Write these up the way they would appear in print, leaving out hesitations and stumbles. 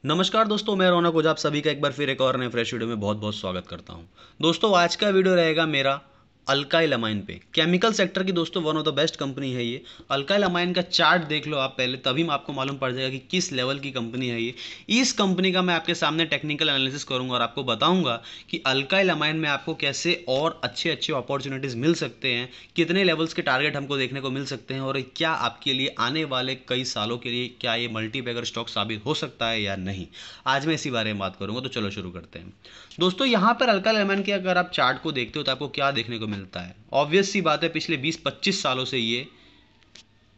नमस्कार दोस्तों, मैं रौनक ओझा आप सभी का एक बार फिर एक और नए फ्रेश वीडियो में बहुत बहुत स्वागत करता हूं। दोस्तों आज का वीडियो रहेगा मेरा अल्काइल अमाइन पे। केमिकल सेक्टर की दोस्तों one of the best company है ये। अल्काइल अमाइन का चार्ट देख लो आप पहले, तभी आपको मालूम पड़ जाएगा कि किस लेवल की कंपनी है ये। इस कंपनी का मैं आपके सामने टेक्निकल एनालिसिस करूंगा और आपको बताऊंगा कि अल्काइल अमाइन में आपको कैसे और अच्छे अच्छे अपॉर्चुनिटीज़ मिल सकते हैं, कितने लेवल्स के टारगेट हमको देखने को मिल सकते हैं और क्या आपके लिए आने वाले कई सालों के लिए क्या ये मल्टीबैगर स्टॉक साबित हो सकता है या नहीं। आज मैं इसी बारे में बात करूंगा, तो चलो शुरू करते हैं। दोस्तों यहाँ पर अल्काइल अमाइन के अगर आप चार्ट को देखते हो तो आपको क्या देखने को मिलता है। ऑब्वियस सी बात है, पिछले 20-25 सालों से ये,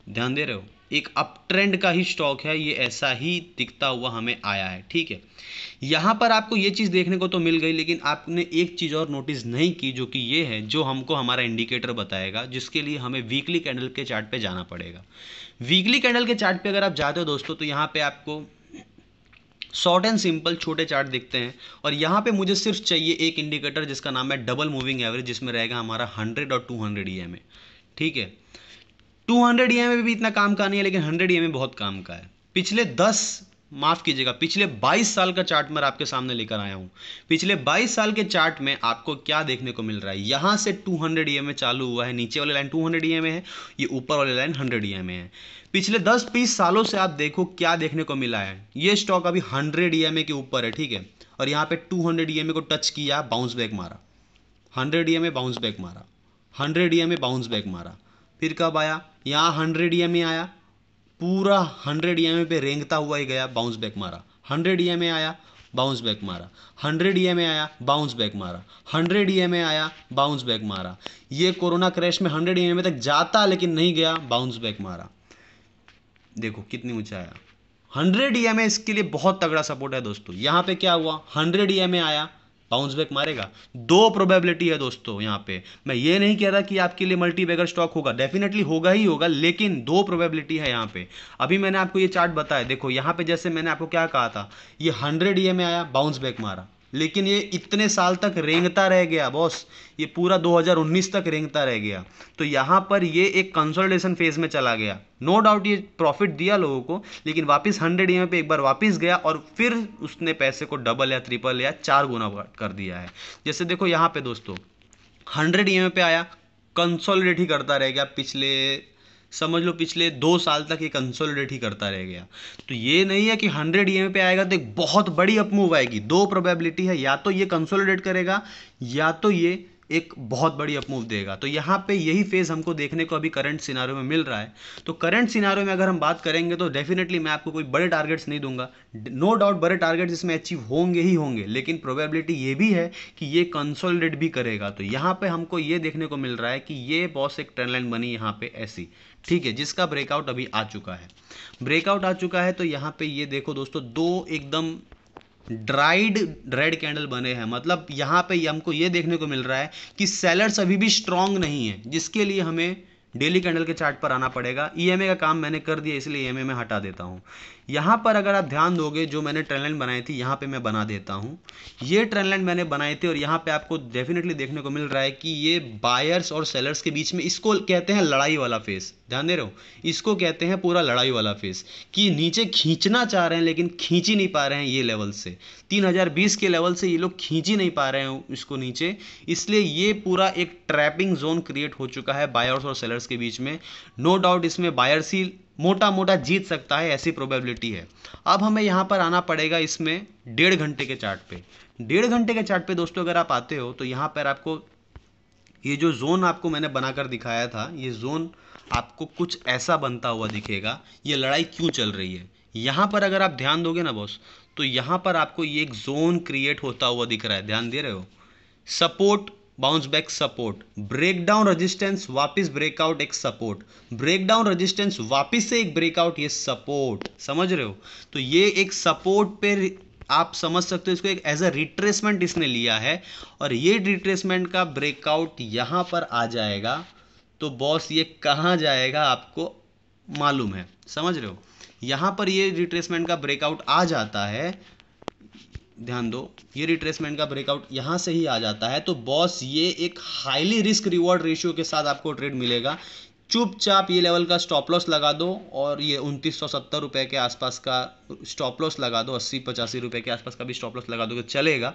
ध्यान दे रहे हो, एक अप ट्रेंड का ही स्टॉक है। ये ऐसा ही दिखता हुआ हमें आया है, ठीक है। यहाँ पर आपको ये चीज़ देखने को तो मिल गई, लेकिन आपने एक चीज़ और नोटिस नहीं की, जो कि ये है, जो हमको हमारा इंडिकेटर बताएगा, जिसके लिए हमें वीकली कैंडल के चार्ट पे जाना पड़ेगा। वीकली कैंडल के चार्ट पे अगर आप जाते हो दोस्तों, तो यहाँ पे आपको शॉर्ट एंड सिंपल छोटे चार्ट दिखते हैं। और यहाँ पे मुझे सिर्फ चाहिए एक इंडिकेटर जिसका नाम है डबल मूविंग एवरेज, जिसमें रहेगा हमारा 100 और 200 ईएमए, ठीक है। 200 ईएमए भी इतना काम का नहीं है, लेकिन 100 ईएमए बहुत काम का है। पिछले 10, माफ कीजिएगा, पिछले 22 साल का चार्ट मैं आपके सामने लेकर आया हूं। पिछले 22 साल के चार्ट में आपको क्या देखने को मिल रहा है। यहां से 200 ईएमए चालू हुआ है, नीचे वाली लाइन 200 ईएमए है, ये ऊपर वाली लाइन 100 ईएमए है। पिछले 10-20 सालों से आप देखो क्या देखने को मिला है। ये स्टॉक अभी 100 ईएमए के ऊपर है, ठीक है, और यहाँ पे 200 ईएमए को टच किया, बाउंस बैक मारा, 100 ईएमए बाउंस बैक मारा, 100 ईएमए बाउंस बैक मारा। फिर कब आया, यहाँ 100 ईएमए आया, पूरा 100 ईएमए पे रेंगता हुआ ही गया, बाउंस बैक मारा। 100 ईएमए आया, बाउंस बैक मारा। 100 ईएमए आया, बाउंस बैक मारा। 100 ईएमए आया, बाउंस बैक मारा। ये कोरोना क्रैश में 100 ईएमए तक जाता लेकिन नहीं गया, बाउंस बैक मारा। देखो कितनी ऊंचा आया। 100 ईएमए इसके लिए बहुत तगड़ा सपोर्ट है दोस्तों। यहां पे क्या हुआ, 100 ईएमए आया, बाउंस बैक मारेगा। दो प्रोबेबिलिटी है दोस्तों यहाँ पे। मैं ये नहीं कह रहा कि आपके लिए मल्टी बैगर स्टॉक होगा, डेफिनेटली होगा ही होगा, लेकिन दो प्रोबेबिलिटी है यहाँ पे। अभी मैंने आपको ये चार्ट बताया, देखो यहाँ पे जैसे मैंने आपको क्या कहा था, ये 100 ईएमए आया, बाउंस बैक मारा, लेकिन ये इतने साल तक रेंगता रह गया बॉस। ये पूरा 2019 तक रेंगता रह गया। तो यहाँ पर ये एक कंसोलिडेशन फेज में चला गया। नो डाउट ये प्रॉफिट दिया लोगों को, लेकिन वापस 100 ईएमए पे एक बार वापस गया और फिर उसने पैसे को डबल या ट्रिपल या 4 गुना कर दिया है। जैसे देखो यहाँ पे दोस्तों 100 ईएमए पे आया, कंसोलिडेट ही करता रह गया। पिछले समझ लो पिछले 2 साल तक ये कंसोलिडेट ही करता रह गया। तो ये नहीं है कि 100 ईएमए पे आएगा तो एक बहुत बड़ी अपमूव आएगी। दो प्रोबेबिलिटी है, या तो ये कंसोलिडेट करेगा या तो ये एक बहुत बड़ी अपमूव देगा। तो यहाँ पे यही फेज हमको देखने को अभी करंट सिनारियो में मिल रहा है। तो करंट सिनारियो में अगर हम बात करेंगे तो डेफिनेटली मैं आपको कोई बड़े टारगेट्स नहीं दूंगा। नो डाउट बड़े टारगेट्स इसमें अचीव होंगे ही होंगे, लेकिन प्रोबेबिलिटी ये भी है कि ये कंसोलिडेट भी करेगा। तो यहाँ पे हमको ये देखने को मिल रहा है कि ये बॉस एक ट्रेंड लाइन बनी यहाँ पे ऐसी, ठीक है, जिसका ब्रेकआउट अभी आ चुका है। ब्रेकआउट आ चुका है तो यहाँ पे ये देखो दोस्तों, दो एकदम ड्राइड रेड कैंडल बने हैं। मतलब यहाँ पे हमको ये देखने को मिल रहा है कि सेलर्स अभी भी स्ट्रांग नहीं है, जिसके लिए हमें डेली कैंडल के चार्ट पर आना पड़ेगा। ईएमए का काम मैंने कर दिया, इसलिए ईएमए में हटा देता हूँ। यहाँ पर अगर आप ध्यान दोगे, जो मैंने ट्रेंड लाइन बनाई थी यहाँ पे मैं बना देता हूँ। ये ट्रेंड लाइन मैंने बनाई थी और यहाँ पे आपको डेफिनेटली देखने को मिल रहा है कि ये बायर्स और सेलर्स के बीच में, इसको कहते हैं लड़ाई वाला फेस। ध्यान दे रहे हो, इसको कहते हैं पूरा लड़ाई वाला फेस, कि नीचे खींचना चाह रहे हैं लेकिन खींच ही नहीं पा रहे हैं। ये लेवल से 3020 के लेवल से ये लोग खींच ही नहीं पा रहे हैं इसको नीचे, इसलिए ये पूरा एक ट्रैपिंग जोन क्रिएट हो चुका है बायर्स और सेलर्स के बीच में। नो डाउट इसमें बायर्स ही मोटा मोटा जीत सकता है, ऐसी प्रोबेबिलिटी है। अब हमें यहाँ पर आना पड़ेगा इसमें 1.5 घंटे के चार्ट पे। 1.5 घंटे के चार्ट पे दोस्तों अगर आप आते हो तो यहाँ पर आपको ये जो जोन आपको मैंने बनाकर दिखाया था, ये जोन आपको कुछ ऐसा बनता हुआ दिखेगा। ये लड़ाई क्यों चल रही है, यहाँ पर अगर आप ध्यान दोगे ना बॉस, तो यहाँ पर आपको ये एक जोन क्रिएट होता हुआ दिख रहा है। ध्यान दे रहे हो, support, bounce back, support, breakdown resistance, वापस ब्रेकआउट, एक सपोर्ट, ब्रेकडाउन रेजिस्टेंस, वापस से एक ब्रेकआउट, ये सपोर्ट। समझ रहे हो, तो ये एक सपोर्ट पे आप समझ सकते हो इसको, एक एज अ रिट्रेसमेंट इसने लिया है। और ये रिट्रेसमेंट का ब्रेकआउट यहाँ पर आ जाएगा तो बॉस ये कहाँ जाएगा आपको मालूम है। समझ रहे हो, यहाँ पर ये रिट्रेसमेंट का ब्रेकआउट आ जाता है, ध्यान दो, ये रिट्रेसमेंट का ब्रेकआउट यहां से ही आ जाता है, तो बॉस ये एक हाईली रिस्क रिवॉर्ड रेशियो के साथ आपको ट्रेड मिलेगा। चुपचाप ये लेवल का स्टॉप लॉस लगा दो और ये 2970 रुपये के आसपास का स्टॉप लॉस लगा दो, 80-85 रुपये के आसपास का भी स्टॉप लॉस लगा दो, चलेगा।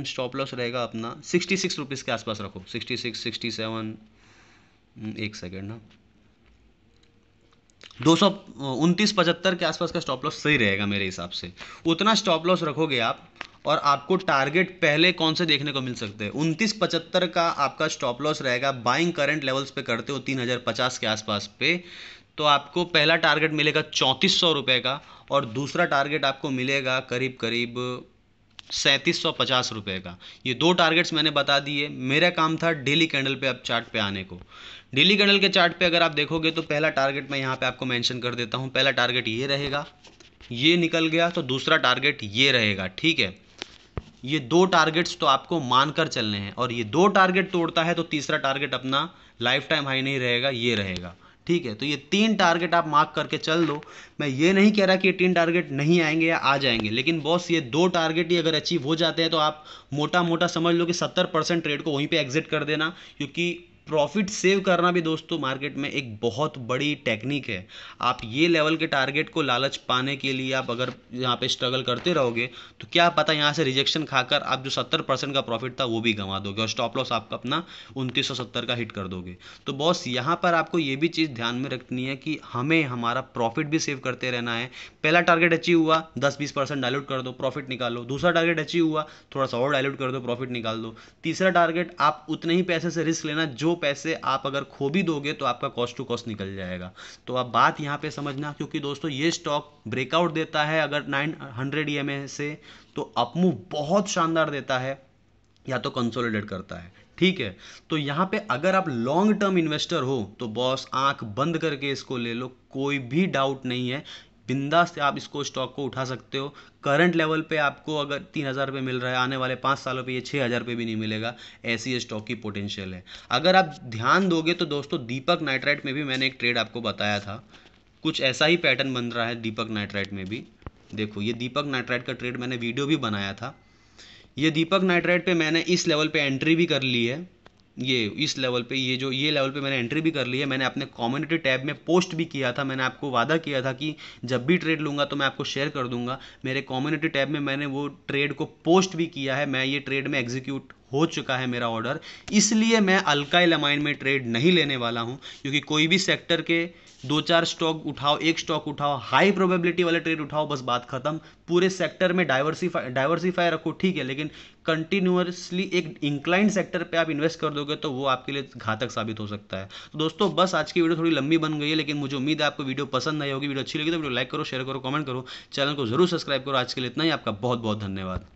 स्टॉप लॉस रहेगा अपना 66 रुपीज़ के आसपास रखो, 66, 67, एक सेकेंड ना, 229.75 के आसपास का स्टॉप लॉस सही रहेगा मेरे हिसाब से। उतना स्टॉप लॉस रखोगे आप और आपको टारगेट पहले कौन से देखने को मिल सकते हैं, 29.75 का आपका स्टॉप लॉस रहेगा। बाइंग करंट लेवल्स पे करते हो 3050 के आसपास पे, तो आपको पहला टारगेट मिलेगा 3400 रुपये का और दूसरा टारगेट आपको मिलेगा करीब करीब 3750 रुपये का। ये दो टारगेट्स मैंने बता दिए। मेरा काम था डेली कैंडल पे अब चार्ट पे आने को। डेली कैंडल के चार्ट पे अगर आप देखोगे तो पहला टारगेट मैं यहाँ पे आपको मेंशन कर देता हूँ। पहला टारगेट ये रहेगा, ये निकल गया तो दूसरा टारगेट ये रहेगा, ठीक है। ये दो टारगेट्स तो आपको मानकर चलने हैं और ये दो टारगेट तोड़ता है तो तीसरा टारगेट अपना लाइफ टाइम हाई नहीं रहेगा, ये रहेगा, ठीक है। तो ये 3 टारगेट आप मार्क करके चल दो। मैं ये नहीं कह रहा कि ये 3 टारगेट नहीं आएंगे या आ जाएंगे, लेकिन बॉस ये 2 टारगेट ही अगर अचीव हो जाते हैं तो आप मोटा मोटा समझ लो कि 70% ट्रेड को वहीं पे एग्जिट कर देना, क्योंकि प्रॉफिट सेव करना भी दोस्तों मार्केट में एक बहुत बड़ी टेक्निक है। आप ये लेवल के टारगेट को लालच पाने के लिए आप अगर यहाँ पे स्ट्रगल करते रहोगे तो क्या पता यहाँ से रिजेक्शन खाकर आप जो 70% का प्रॉफिट था वो भी गंवा दोगे और स्टॉप लॉस आपका अपना 2970 का हिट कर दोगे। तो बॉस यहाँ पर आपको ये भी चीज़ ध्यान में रखनी है कि हमें हमारा प्रॉफिट भी सेव करते रहना है। पहला टारगेट अचीव हुआ, 10-20% डाइल्यूट कर दो, प्रॉफिट निकालो। दूसरा टारगेट अचीव हुआ, थोड़ा सा और डाइल्यूट कर दो, प्रॉफिट निकाल दो। तीसरा टारगेट आप उतने ही पैसे से रिस्क लेना जो पैसे आप अगर खो भी दोगे तो आपका कॉस्ट टू कॉस्ट निकल जाएगा। तो आप बात यहाँ पे समझना, क्योंकि दोस्तों ये स्टॉक ब्रेकआउट देता है अगर 900 EMA से तो अपमूव बहुत शानदार देता है या तो कंसोलिडेट करता है, ठीक है। तो यहाँ पे अगर आप लॉन्ग टर्म इन्वेस्टर हो तो बॉस आंख बंद करके इसको ले लो, कोई भी डाउट नहीं है। बिंदास से आप इसको स्टॉक को उठा सकते हो। करंट लेवल पे आपको अगर 3000 रुपये मिल रहा है, आने वाले 5 सालों पे ये 6000 रुपये भी नहीं मिलेगा, ऐसी ये स्टॉक की पोटेंशियल है। अगर आप ध्यान दोगे तो दोस्तों दीपक नाइट्राइट में भी मैंने एक ट्रेड आपको बताया था, कुछ ऐसा ही पैटर्न बन रहा है दीपक नाइट्राइट में भी। देखो ये दीपक नाइट्राइट का ट्रेड मैंने वीडियो भी बनाया था। ये दीपक नाइट्राइट पे मैंने इस लेवल पे एंट्री भी कर ली है, ये इस लेवल पे ये लेवल पे मैंने एंट्री भी कर ली है। मैंने अपने कम्युनिटी टैब में पोस्ट भी किया था, मैंने आपको वादा किया था कि जब भी ट्रेड लूँगा तो मैं आपको शेयर कर दूंगा। मेरे कम्युनिटी टैब में मैंने वो ट्रेड को पोस्ट भी किया है। मैं ये ट्रेड में एग्जीक्यूट हो चुका है मेरा ऑर्डर, इसलिए मैं अल्काइल अमाइन में ट्रेड नहीं लेने वाला हूँ, क्योंकि कोई भी सेक्टर के 2-4 स्टॉक उठाओ, एक स्टॉक उठाओ, हाई प्रोबेबिलिटी वाले ट्रेड उठाओ, बस बात खत्म। पूरे सेक्टर में डाइवर्सिफाई रखो, ठीक है, लेकिन कंटिन्यूअसली एक इंक्लाइंड सेक्टर पे आप इन्वेस्ट कर दोगे तो वो आपके लिए घातक साबित हो सकता है। तो दोस्तों बस आज की वीडियो थोड़ी लंबी बन गई है, लेकिन मुझे उम्मीद है आपको वीडियो पसंद आई होगी। वीडियो अच्छी लगी तो वीडियो लाइक करो, शेयर करो, कमेंट करो, चैनल को जरूर सब्सक्राइब करो। आज के लिए इतना ही, आपका बहुत बहुत धन्यवाद।